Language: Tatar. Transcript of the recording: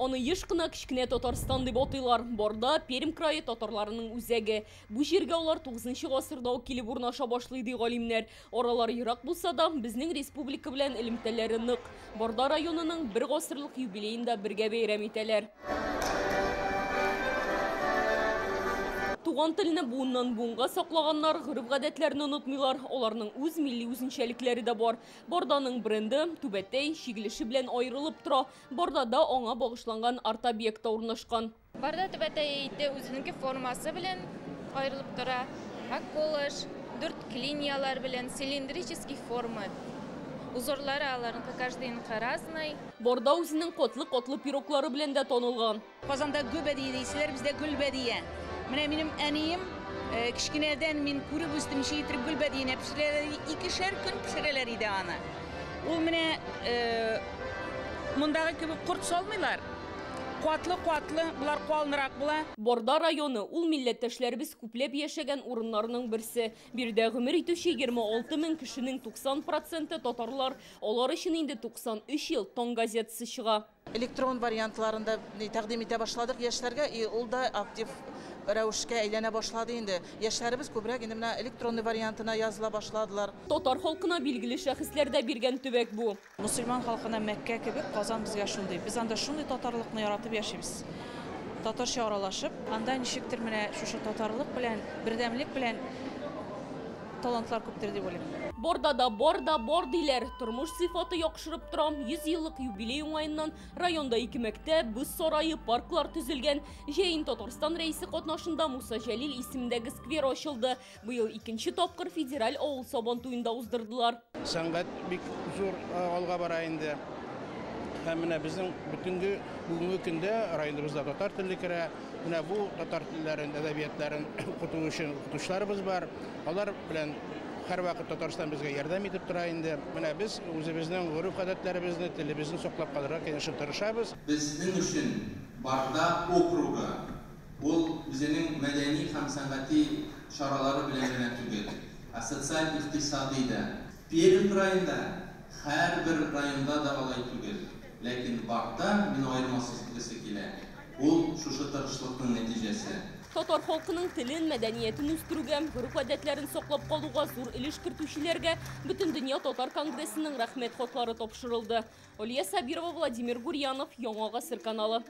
Оны еш кына кичкене Татарстан дип атыйлар. Борда Пермь крайы татарларының үзәге. Бу җиргә алар 9 гасырда ук килеп урнаша башлый ди галимнәр. Оралар ерак булса да, безнең республика белән элемтәләре нык. Борда районының 1 гасырлык юбилеенда бергә бәйрәм итәләр. Туган телене буыннан буынга саклаганнар, гырыф-гадәтләрне онытмыйлар. Аларның үз милли үзенчәлекләре дә бар. Борданың бренды түбәтәй шигелеше белән аерылып тора. Бордада аңа багышланган арт-объект урнашкан. Борда түбәтәй үзенең формасы белән аерылып тора. Колыш, 4 линиялар белән цилиндрический форма. Узорлары аларның каждыйның разный. Борда үзенең котлы пироглары белән дә танылган. Казанда гүбәдия дисәләр, бездә гөлбәдия. Менә минем әнием кичкенәдән мин күреп үстем, шейтер гөлбәдияне пешерәләр, 2 көн пешерәләр иде аны. Ул менә мондагы кебек курт салмыйлар. Куатлы, булар калнырак була. Борда районы ул милләттәшләребез күпләп яшәгән урыннарның берсе. Бирдә гомер итүче 26 мең кешенең 90% татарлар. Алар өчен инде 93 ел Таң газетасы чыга. Электрон вариантларында тәкъдим итә башладык яшьләргә, ул да актив рәвешкә әйләнә башлады инде. Яшьләребез күбрәк инде менә электронный вариантына языла башладылар. Татар халкына билгеле шәхесләр дә биргән төбәк бу. Мусульман халкына Мәккә кебек, Казан безгә шундый. Без анда шундый татарлыкны яратып яшибез. Татарча аралашып, анда ничектер менә шушы татарлык белән, бердәмлек белән талантлар күптер дип уйлыйм. Бордада бор диләр. Тормыш сыйфаты яхшырып тора. 100 еллык юбилей уңаеннан районда 2 мәктәп, бүз сарайы, парклар төзелгән. Җәен Татарстан рәисе катнашында Муса Җәлил исемендәге сквер ачылды. Быел 2нче тапкыр федераль авыл сабан туенда уздырдылар. Сәнгать бик зур алга бара инде. Һәм менә безнең бүгенге көндә районыбызда татар теле керә. Менә бу татар телләрен, әдәбиятларын укыту өчен укытучыларыбыз бар. Алар белән һәрвакыт Татарстан безгә ярдәм итеп тора инде. Менә без үзебезнең гореф-гадәтләребезне, телебезне саклап калырга конечно тырышабыз. Безнең өчен Борда округы ул үзенең мәдәни һәм сәнгати чаралары белән генә түгел, социаль-икътисади да. Пермь крайында һәрбер районда да алай түгел. Ләкин Борда мин аермасыз киләсе килә. Ул шушы тырышлыкның нәтиҗәсе. Татар халкының телен, мәдәниятен үстерүгә, гореф-гадәтләрен саклап калуга зур өлеш кертүчеләргә Бөтен дөнья татар конгрессының рәхмәт хатлары тапшырылды. Алия Сабирова, Владимир Гурьянов, Яңа гасыр каналы.